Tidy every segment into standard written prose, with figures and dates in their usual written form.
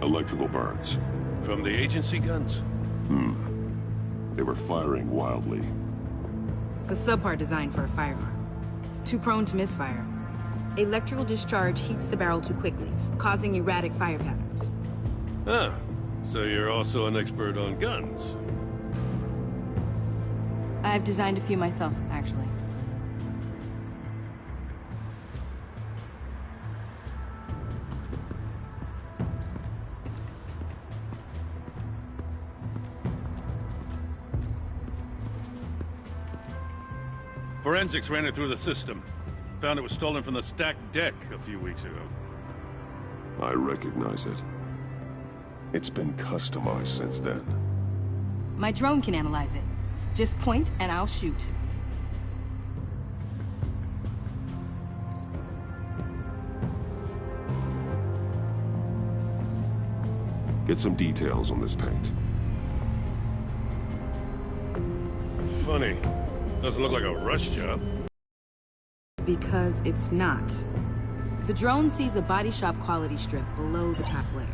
Electrical burns. From the agency guns? They were firing wildly. It's a subpart designed for a firearm. Too prone to misfire. Electrical discharge heats the barrel too quickly, causing erratic fire patterns. Ah, so you're also an expert on guns. I've designed a few myself, actually. Forensics ran it through the system. Found it was stolen from the stacked deck a few weeks ago. I recognize it. It's been customized since then. My drone can analyze it. Just point and I'll shoot. Get some details on this paint. Funny. Doesn't look like a rush job. Because it's not. The drone sees a body shop quality strip below the top layer.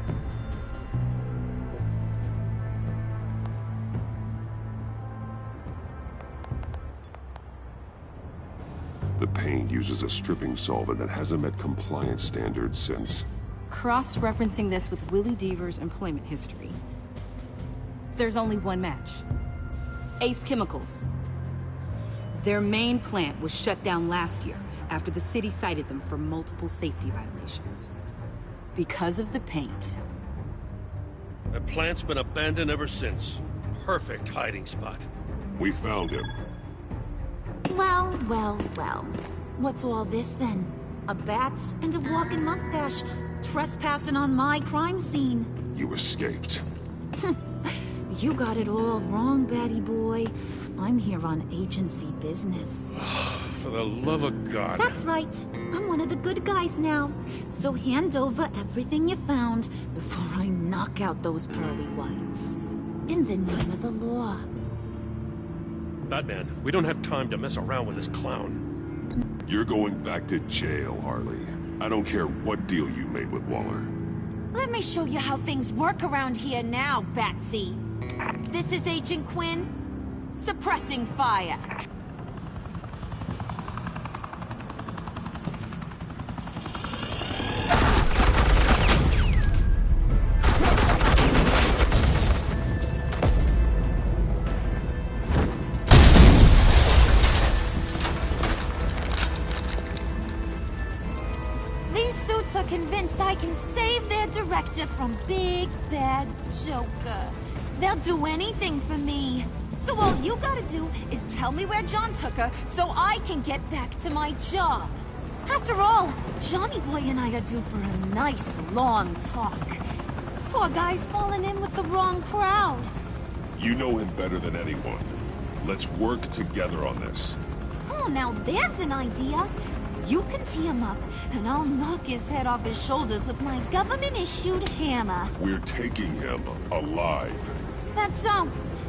The paint uses a stripping solvent that hasn't met compliance standards since... Cross-referencing this with Willie Deaver's employment history. There's only one match. Ace Chemicals. Their main plant was shut down last year after the city cited them for multiple safety violations. Because of the paint. The plant's been abandoned ever since. Perfect hiding spot. We found him. Well, well, well. What's all this then? A bat and a walking mustache trespassing on my crime scene. You escaped. You got it all wrong, Batty boy. I'm here on agency business. For the love of God. That's right. I'm one of the good guys now. So hand over everything you found before I knock out those pearly whites. In the name of the law. Batman, we don't have time to mess around with this clown. You're going back to jail, Harley. I don't care what deal you made with Waller. Let me show you how things work around here now, Batsy. This is Agent Quinn. Suppressing fire. These suits are convinced I can save their director from Big Bad Joker. They'll do anything for me. So all you gotta do is tell me where John took her so I can get back to my job. After all, Johnny Boy and I are due for a nice long talk. Poor guy's falling in with the wrong crowd. You know him better than anyone. Let's work together on this. Oh, now there's an idea. You can tee him up, and I'll knock his head off his shoulders with my government-issued hammer. We're taking him alive. That's so.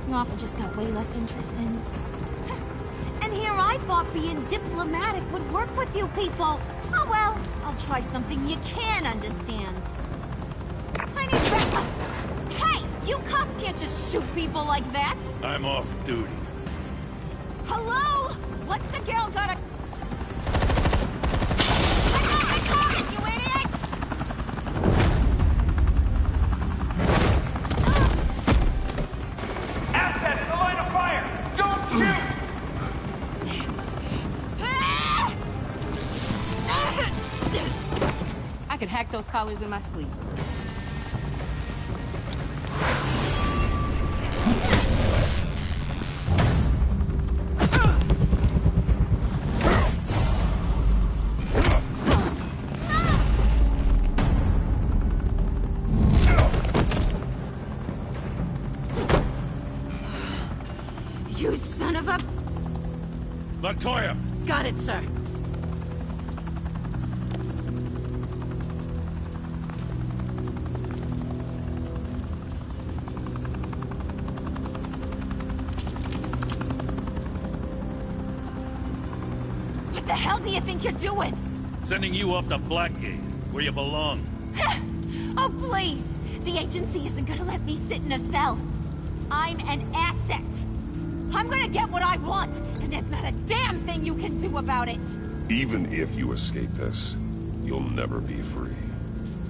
Your offer just got way less interesting. And here I thought being diplomatic would work with you people. Oh well, I'll try something you can understand. I need Hey! You cops can't just shoot people like that! I'm off duty. Hello? What's the girl got a... I got it, you idiot! Assets, the line of fire! Don't shoot! I could hack those collars in my sleep. You son of a... Latoya! Got it, sir. What the hell do you think you're doing? Sending you off to Blackgate, where you belong. Oh, please! The agency isn't gonna let me sit in a cell. I'm an asset. I'm gonna get what I want, and there's not a damn thing you can do about it. Even if you escape this, you'll never be free.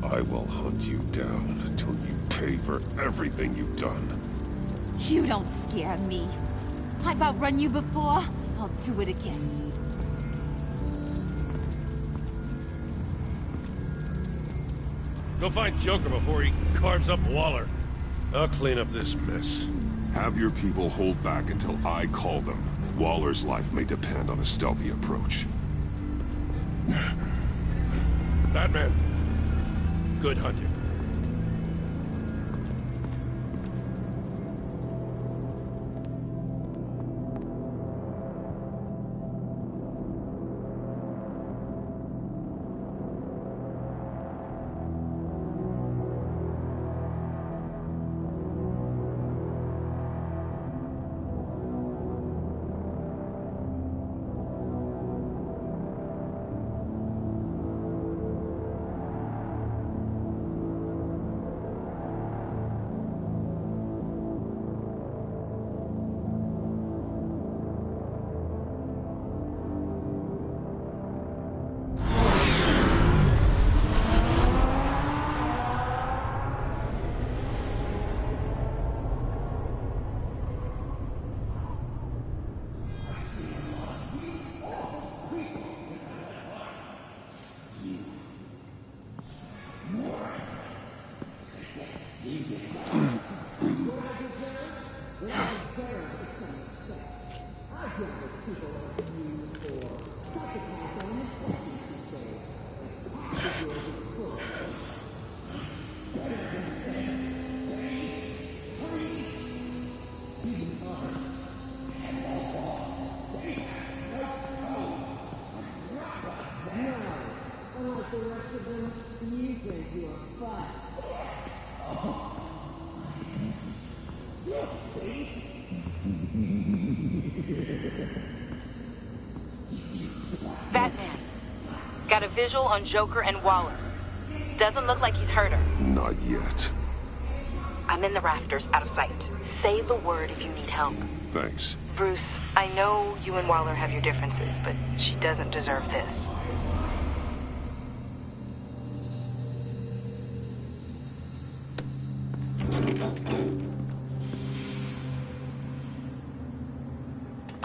I will hunt you down until you pay for everything you've done. You don't scare me. I've outrun you before. I'll do it again. Go find Joker before he carves up Waller. I'll clean up this mess. Have your people hold back until I call them. Waller's life may depend on a stealthy approach. Batman, good hunting. Batman. Got a visual on Joker and Waller. Doesn't look like he's hurt her. Not yet. I'm in the rafters, out of sight. Say the word if you need help. Thanks. Bruce, I know you and Waller have your differences, but she doesn't deserve this.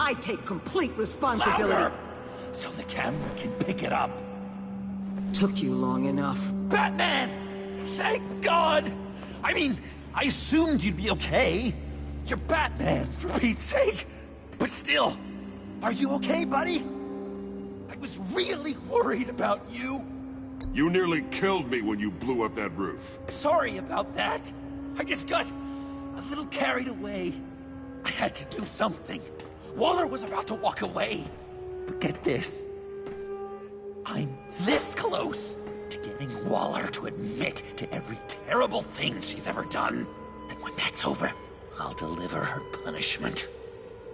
I take complete responsibility. Louder! So the camera can pick it up. Took you long enough. Batman! Thank God! I mean, I assumed you'd be okay. You're Batman, for Pete's sake. But still, are you okay, buddy? I was really worried about you. You nearly killed me when you blew up that roof. Sorry about that. I just got a little carried away. I had to do something. Waller was about to walk away. But get this. I'm this close to getting Waller to admit to every terrible thing she's ever done. And when that's over, I'll deliver her punishment.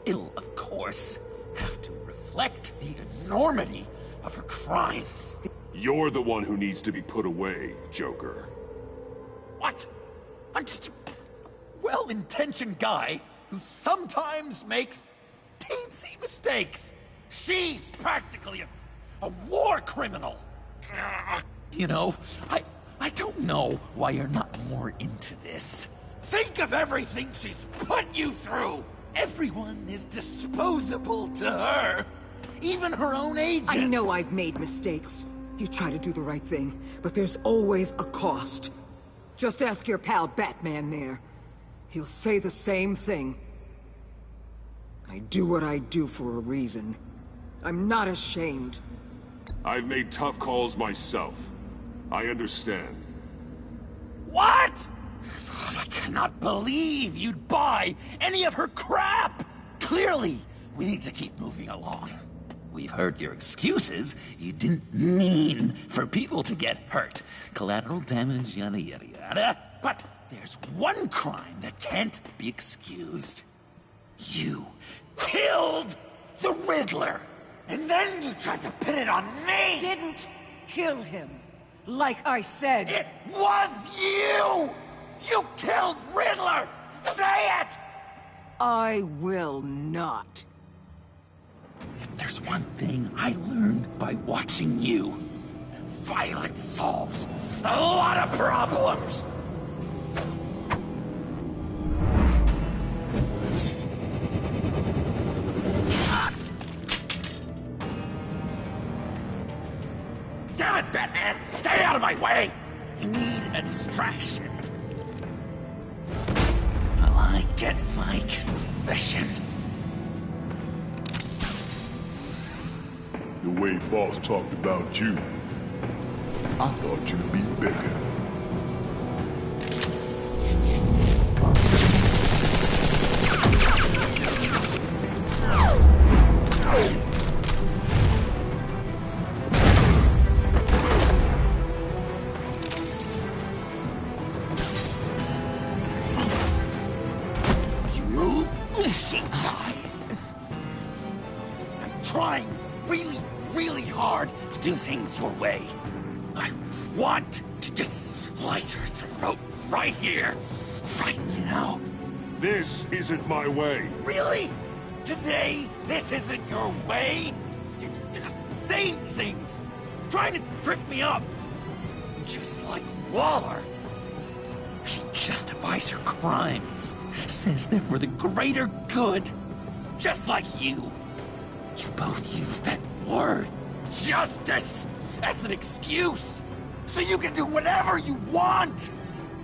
It'll, of course, have to reflect the enormity of her crimes. You're the one who needs to be put away, Joker. What? I'm just a well-intentioned guy who sometimes makes teensy mistakes. She's practically a war criminal. You know, I don't know why you're not more into this. Think of everything she's put you through. Everyone is disposable to her. Even her own agents. I know I've made mistakes. You try to do the right thing, but there's always a cost. Just ask your pal Batman there. He'll say the same thing. I do what I do for a reason. I'm not ashamed. I've made tough calls myself. I understand. What? God, I cannot believe you'd buy any of her crap! Clearly, we need to keep moving along. We've heard your excuses. You didn't mean for people to get hurt. Collateral damage, yada yada yada. But there's one crime that can't be excused. You killed the Riddler! And then you tried to pin it on me! Didn't kill him. Like I said. It was you! I will not. If there's one thing I learned by watching you, violence solves a lot of problems! Damn it, Batman! Stay out of my way! You need a distraction. While I get my confession. The way Boss talked about you, I thought you'd be bigger. You move, she dies. I'm trying really hard to do things your way. I want to just slice her throat right here, right now. This isn't my way. Really? Today, this isn't your way? You're just saying things, trying to trip me up. Just like Waller. She justifies her crimes, says they're for the greater good, just like you. You both use that word, justice, as an excuse, so you can do whatever you want.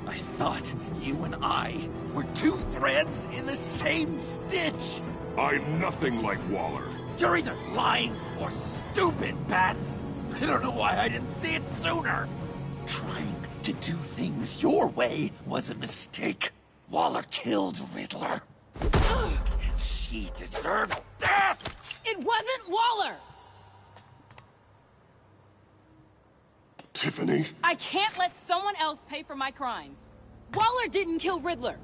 I thought you and I were two threads in the same stitch. I'm nothing like Waller. You're either lying or stupid, Bats. I don't know why I didn't see it sooner. Trying to do things your way was a mistake. Waller killed Riddler. And she deserved death! It wasn't Waller! Tiffany? I can't let someone else pay for my crimes. Waller didn't kill Riddler.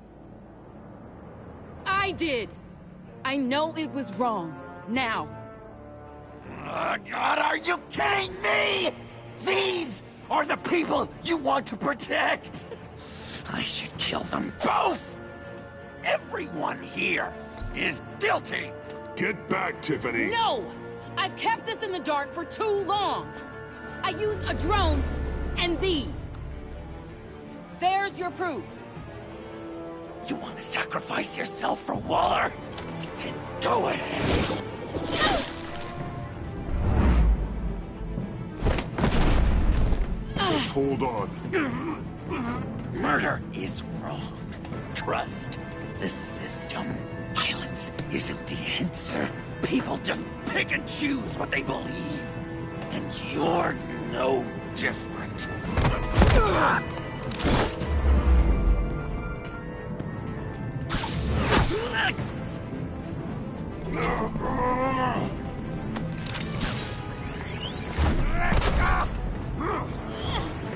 I did. I know it was wrong. Now. Oh, God, are you kidding me? These are the people you want to protect. I should kill them both. Everyone here is guilty. Get back, Tiffany. No! I've kept this in the dark for too long. I used a drone and these. There's your proof. You want to sacrifice yourself for Waller? Then go ahead. Just hold on. Murder is wrong. Trust the system. Violence isn't the answer. People just pick and choose what they believe. And you're no different.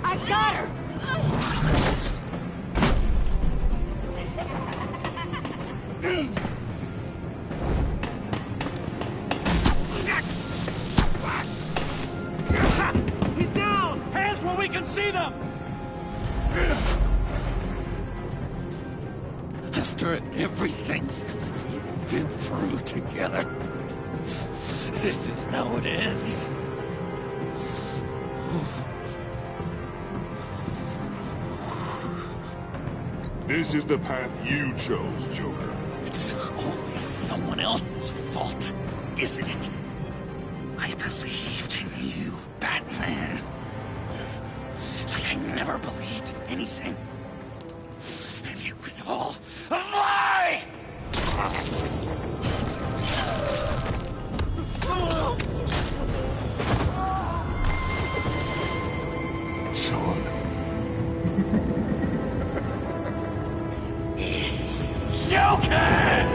I got her! He's down! Hands where we can see them! After everything we've been through together, this is how it ends. This is the path you chose, Joker. It's always someone else's fault, isn't it? I believed in you, Batman. Like I never believed in anything. And it was all a lie! Sean. Joker!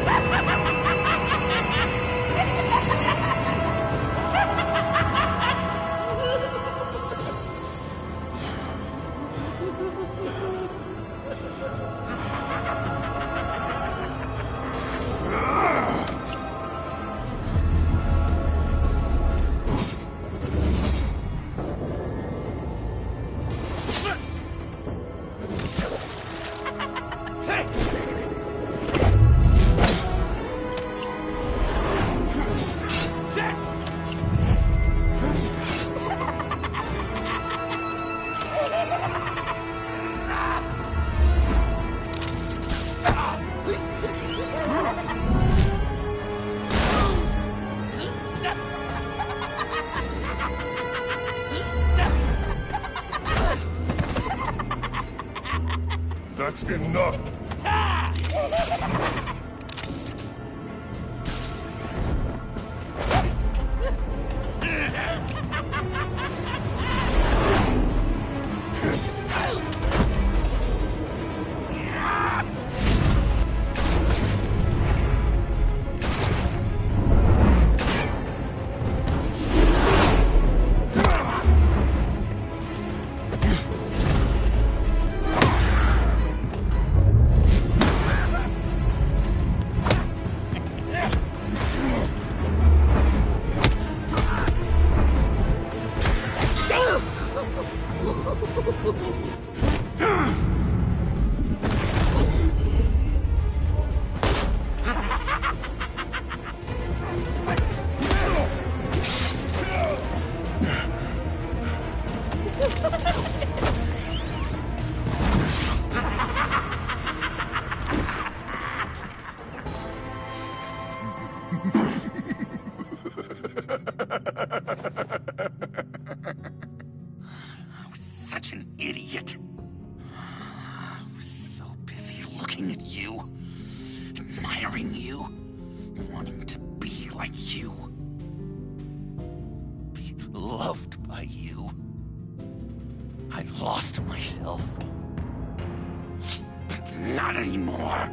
That's enough! I was such an idiot. I was so busy looking at you, admiring you, wanting to be like you, be loved by you. I lost myself. But not anymore.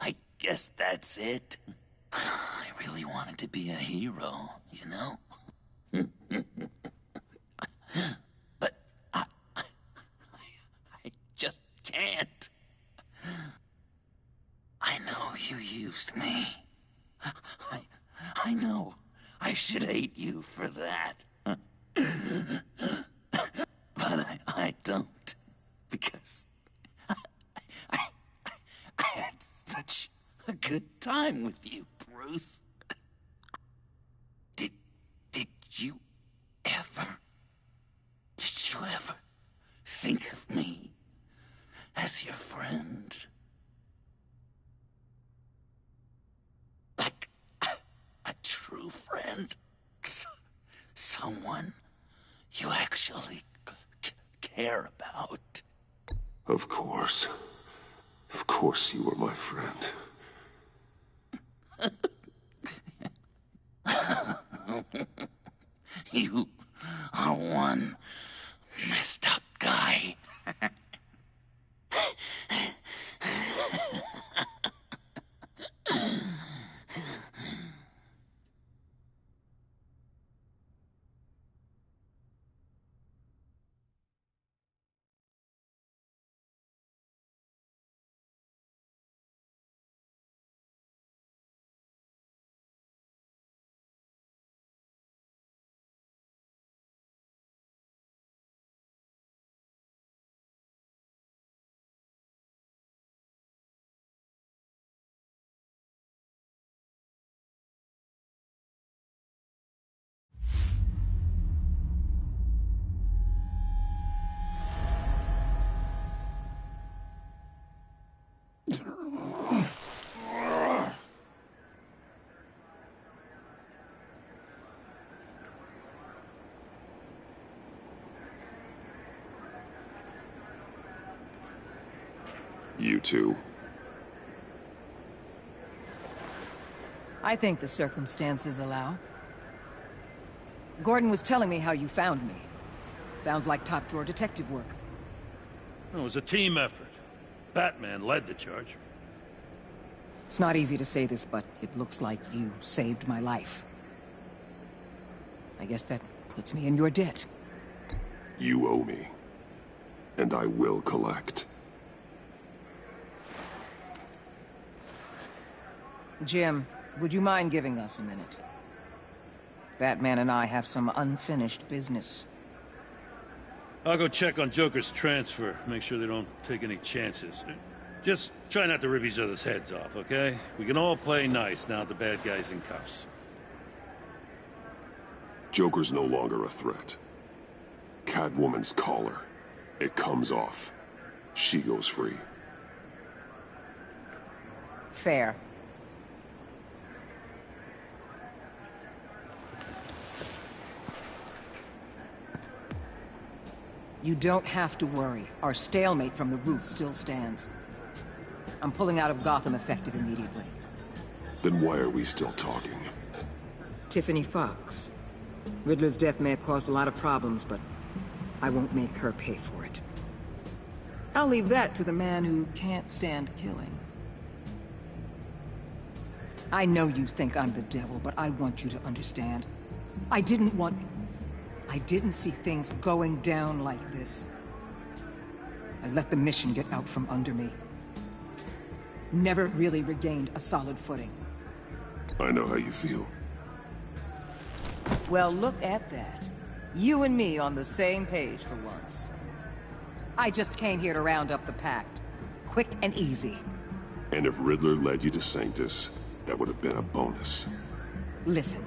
I guess that's it. I really wanted to be a hero, you know? But I just can't. I know you used me. I know I should hate you for that. But I don't. Because I had such a good time with you, Bruce. Did you ever think of me as your friend? Like a true friend? Someone you actually care about? Of course. Of course you were my friend. You are one messed up guy. You two. I think the circumstances allow. Gordon was telling me how you found me. Sounds like top-drawer detective work. It was a team effort. Batman led the charge. It's not easy to say this, but it looks like you saved my life. I guess that puts me in your debt. You owe me. And I will collect. Jim, would you mind giving us a minute? Batman and I have some unfinished business. I'll go check on Joker's transfer, make sure they don't take any chances. Just try not to rip each other's heads off, okay? We can all play nice now that the bad guy's in cuffs. Joker's no longer a threat. Catwoman's collar. It comes off. She goes free. Fair. You don't have to worry. Our stalemate from the roof still stands. I'm pulling out of Gotham effective immediately. Then why are we still talking? Tiffany Fox. Riddler's death may have caused a lot of problems, but I won't make her pay for it. I'll leave that to the man who can't stand killing. I know you think I'm the devil, but I want you to understand. I didn't see things going down like this. I let the mission get out from under me. Never really regained a solid footing. I know how you feel. Well, look at that. You and me on the same page for once. I just came here to round up the pact. Quick and easy. And if Riddler led you to Sanctus, that would have been a bonus. Listen.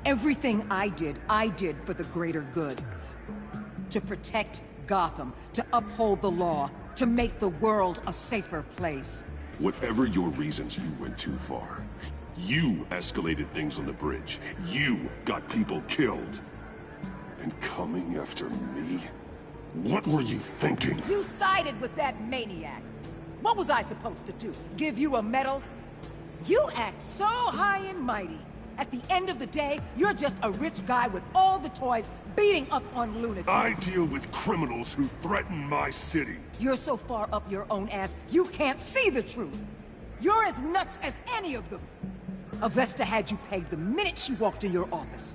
Everything I did for the greater good. To protect Gotham, to uphold the law, to make the world a safer place. Whatever your reasons, you went too far. You escalated things on the bridge. You got people killed. And coming after me? What were you thinking? You sided with that maniac. What was I supposed to do? Give you a medal? You act so high and mighty. At the end of the day, you're just a rich guy with all the toys beating up on lunatics. I deal with criminals who threaten my city. You're so far up your own ass, you can't see the truth. You're as nuts as any of them. Avesta had you pegged the minute she walked in your office.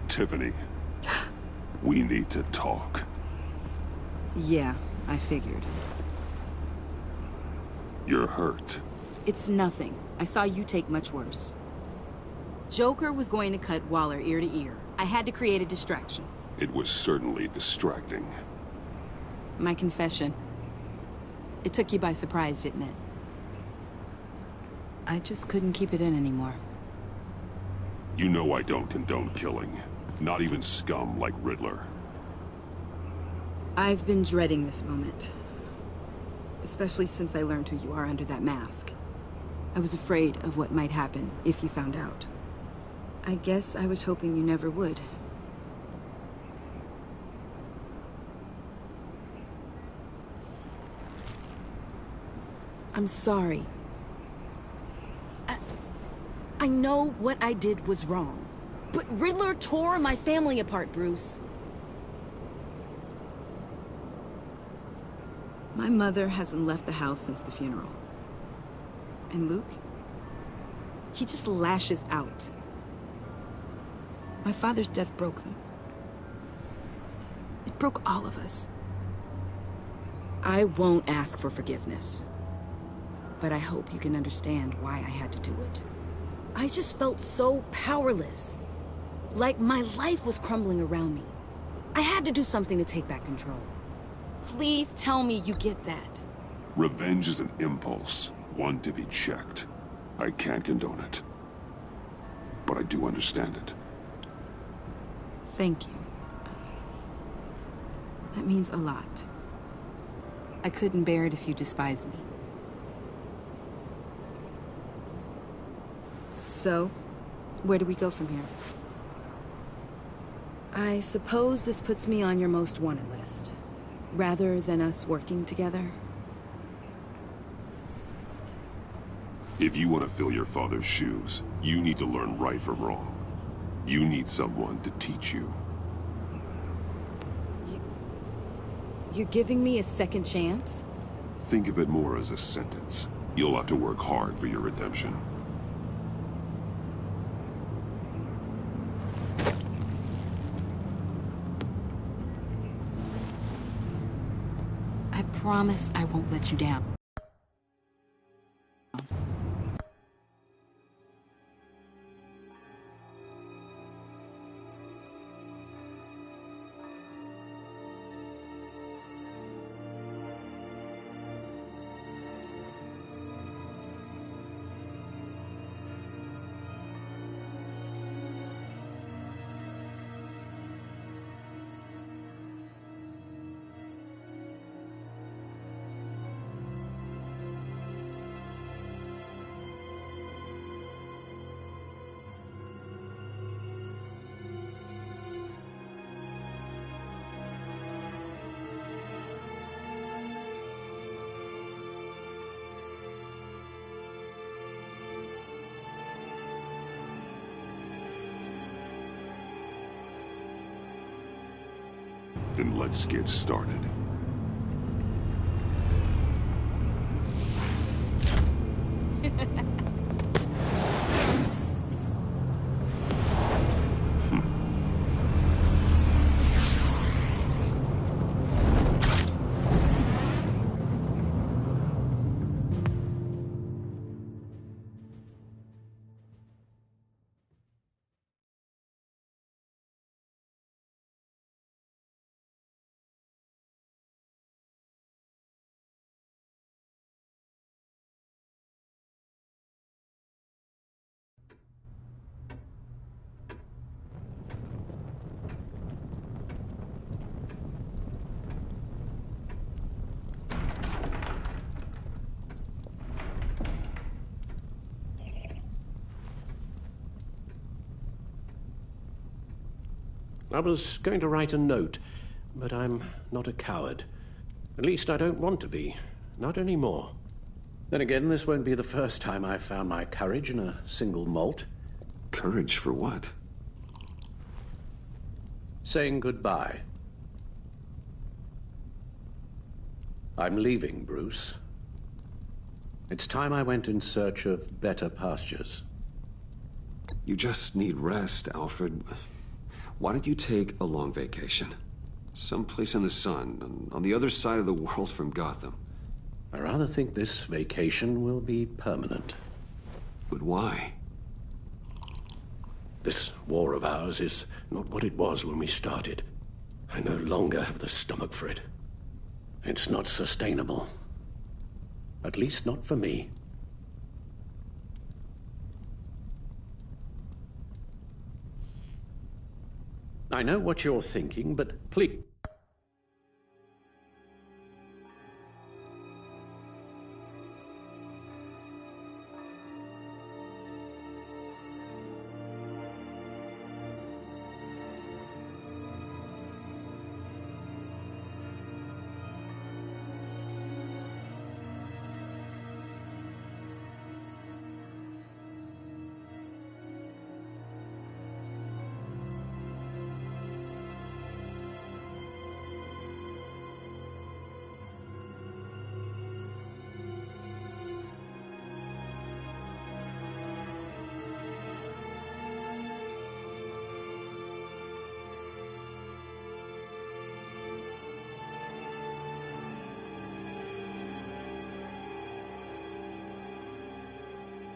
Tiffany, we need to talk. Yeah, I figured. You're hurt. It's nothing. I saw you take much worse. Joker was going to cut Waller ear to ear. I had to create a distraction. It was certainly distracting. My confession. It took you by surprise, didn't it? I just couldn't keep it in anymore. You know I don't condone killing. Not even scum like Riddler. I've been dreading this moment. Especially since I learned who you are under that mask. I was afraid of what might happen if you found out. I guess I was hoping you never would. I'm sorry. I know what I did was wrong. But Riddler tore my family apart, Bruce. My mother hasn't left the house since the funeral. And Luke? He just lashes out. My father's death broke them. It broke all of us. I won't ask for forgiveness. But I hope you can understand why I had to do it. I just felt so powerless. Like my life was crumbling around me. I had to do something to take back control. Please tell me you get that. Revenge is an impulse, one to be checked. I can't condone it. But I do understand it. Thank you. That means a lot. I couldn't bear it if you despised me. So, where do we go from here? I suppose this puts me on your most wanted list, rather than us working together. If you want to fill your father's shoes, you need to learn right from wrong. You need someone to teach you. You're giving me a second chance? Think of it more as a sentence. You'll have to work hard for your redemption. I promise I won't let you down. Then let's get started. I was going to write a note, but I'm not a coward. At least I don't want to be. Not anymore. Then again, this won't be the first time I've found my courage in a single malt. Courage for what? Saying goodbye. I'm leaving, Bruce. It's time I went in search of better pastures. You just need rest, Alfred. Why don't you take a long vacation? Someplace in the sun, on the other side of the world from Gotham. I rather think this vacation will be permanent. But why? This war of ours is not what it was when we started. I no longer have the stomach for it. It's not sustainable. At least not for me. I know what you're thinking, but please...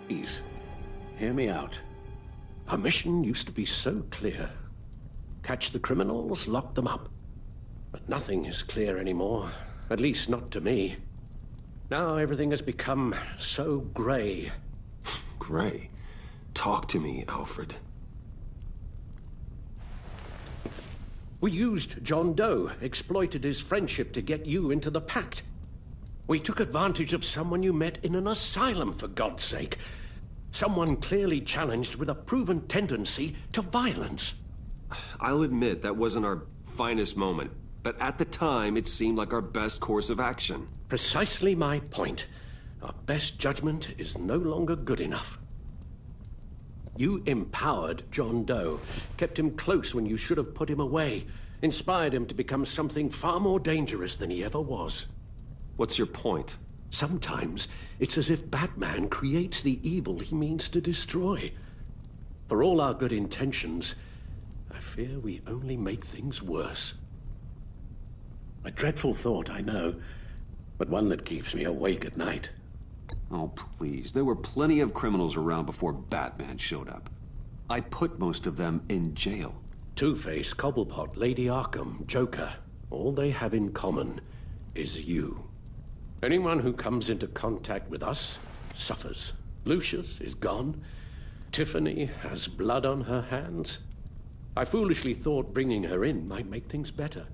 Please, hear me out. Our mission used to be so clear. Catch the criminals, lock them up. But nothing is clear anymore, at least not to me. Now everything has become so grey. Grey? Talk to me, Alfred. We used John Doe, exploited his friendship to get you into the pact. We took advantage of someone you met in an asylum, for God's sake. Someone clearly challenged with a proven tendency to violence. I'll admit that wasn't our finest moment, but at the time it seemed like our best course of action. Precisely my point. Our best judgment is no longer good enough. You empowered John Doe, kept him close when you should have put him away, inspired him to become something far more dangerous than he ever was. What's your point? Sometimes it's as if Batman creates the evil he means to destroy. For all our good intentions, I fear we only make things worse. A dreadful thought, I know, but one that keeps me awake at night. Oh, please. There were plenty of criminals around before Batman showed up. I put most of them in jail. Two-Face, Cobblepot, Lady Arkham, Joker, all they have in common is you. Anyone who comes into contact with us suffers. Lucius is gone. Tiffany has blood on her hands. I foolishly thought bringing her in might make things better,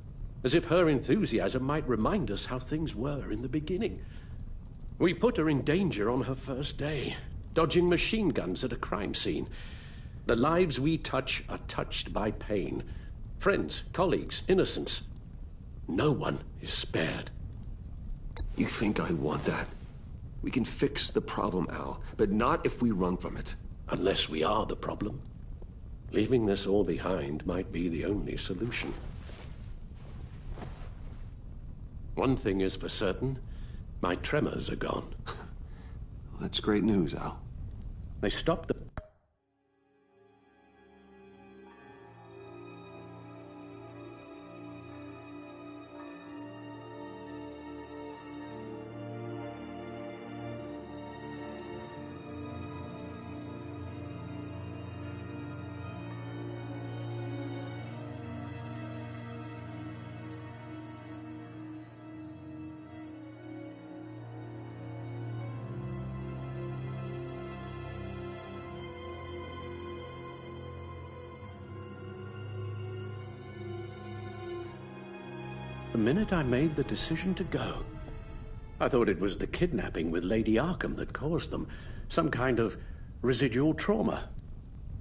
as if her enthusiasm might remind us how things were in the beginning. We put her in danger on her first day, dodging machine guns at a crime scene. The lives we touch are touched by pain. Friends, colleagues, innocents. No one is spared. You think I want that? We can fix the problem, Al, but not if we run from it. Unless we are the problem. Leaving this all behind might be the only solution. One thing is for certain, my tremors are gone. That's great news, Al. They stopped the... The minute I made the decision to go, I thought it was the kidnapping with Lady Arkham that caused them, some kind of residual trauma.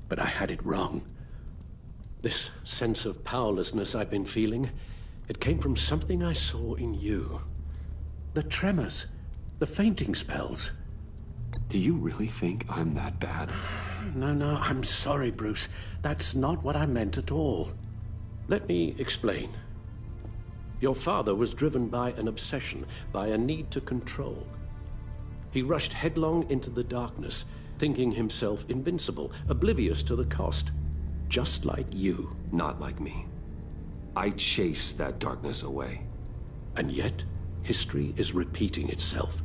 But I had it wrong. This sense of powerlessness I've been feeling, it came from something I saw in you. The tremors, the fainting spells. Do you really think I'm that bad? No, I'm sorry, Bruce. That's not what I meant at all. Let me explain. Your father was driven by an obsession, by a need to control. He rushed headlong into the darkness, thinking himself invincible, oblivious to the cost. Just like you. Not like me. I chased that darkness away. And yet, history is repeating itself.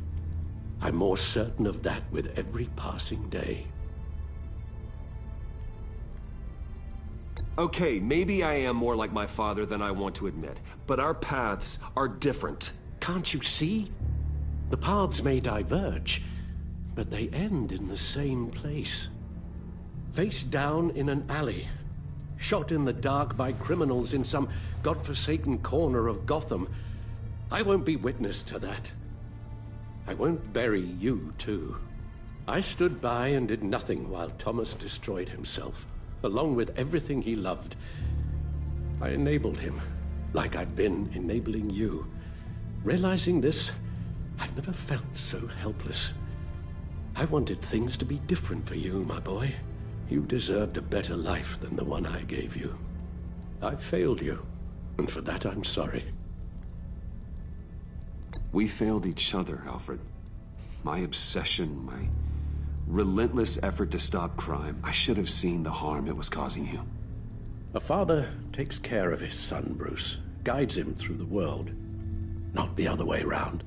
I'm more certain of that with every passing day. Okay, maybe I am more like my father than I want to admit, but our paths are different. Can't you see? The paths may diverge, but they end in the same place. Face down in an alley. shot in the dark by criminals in some godforsaken corner of Gotham. I won't be witness to that. I won't bury you, too. I stood by and did nothing while Thomas destroyed himself, along with everything he loved. I enabled him, like I'd been enabling you. Realizing this, I've never felt so helpless. I wanted things to be different for you, my boy. You deserved a better life than the one I gave you. I failed you, and for that I'm sorry. We failed each other, Alfred. My obsession, my relentless effort to stop crime. I should have seen the harm it was causing you. A father takes care of his son, Bruce. Guides him through the world. Not the other way round.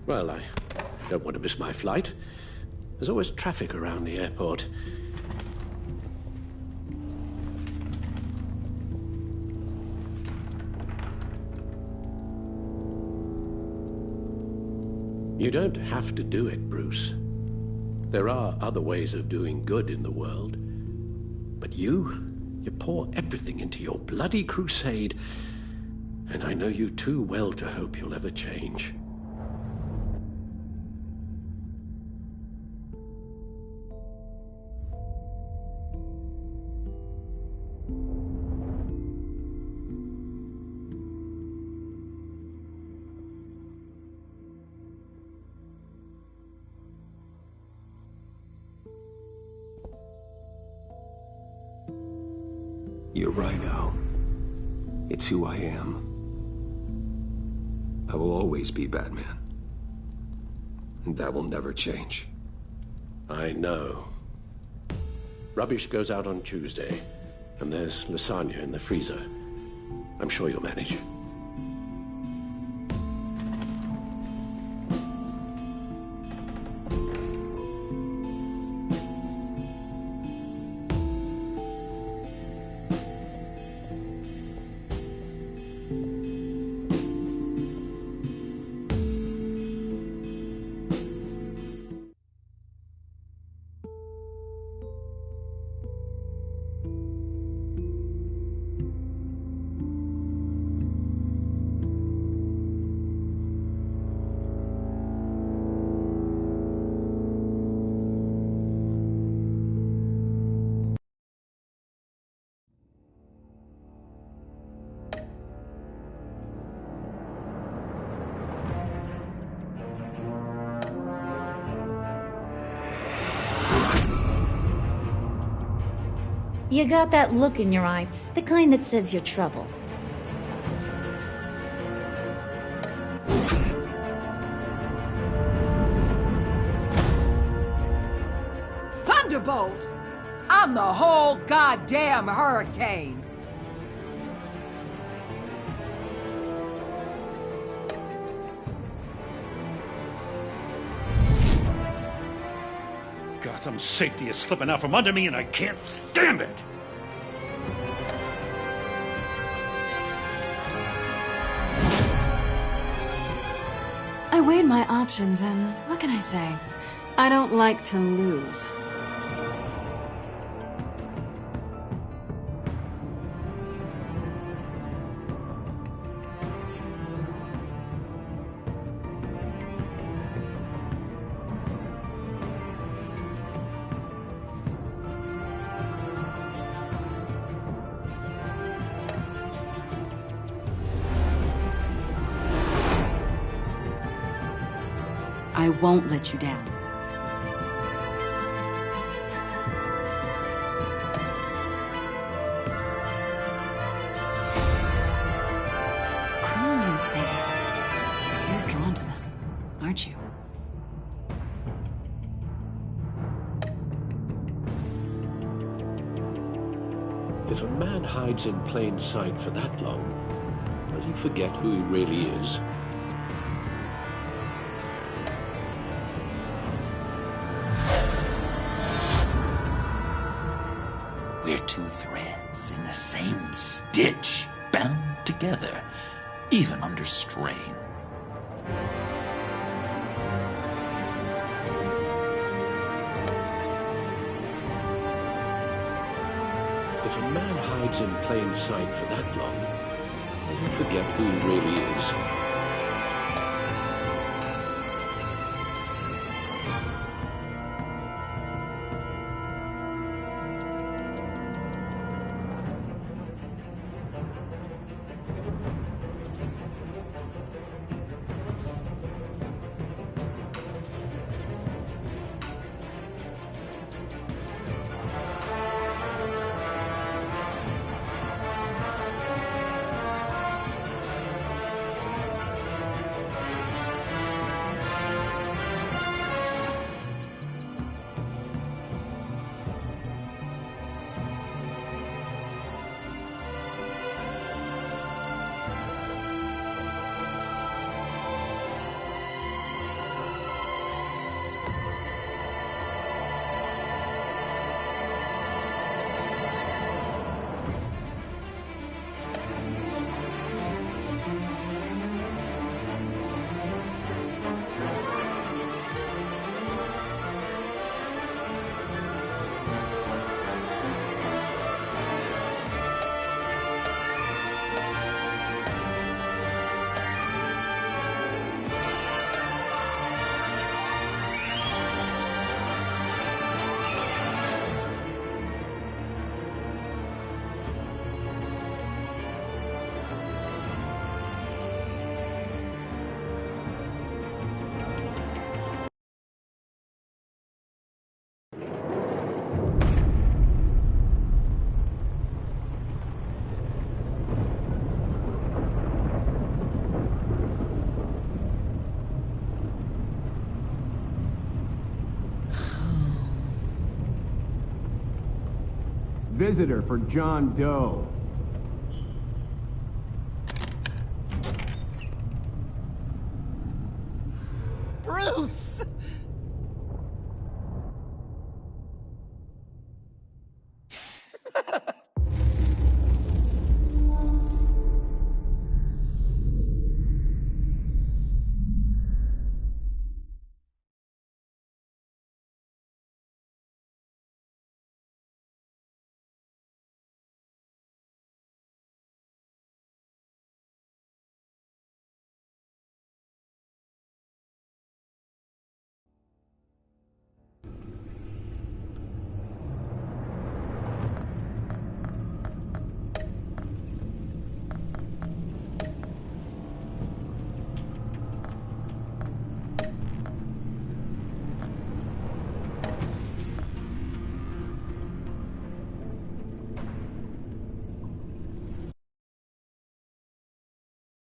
Well, I don't want to miss my flight. There's always traffic around the airport. You don't have to do it, Bruce. There are other ways of doing good in the world. But you pour everything into your bloody crusade, and I know you too well to hope you'll ever change. You're right, Al. It's who I am. I will always be Batman. And that will never change. I know. Rubbish goes out on Tuesday, and there's lasagna in the freezer. I'm sure you'll manage. You got that look in your eye, the kind that says you're trouble. Thunderbolt! I'm the whole goddamn hurricane! Gotham's safety is slipping out from under me and I can't stand it! I weighed my options and what can I say? I don't like to lose. I won't let you down. Criminally insane. You're drawn to them, aren't you? If a man hides in plain sight for that long, does he forget who he really is? We're two threads in the same stitch, bound together, even under strain. a man hides in plain sight for that long, does he forget who he really is? Visitor for John Doe. Bruce!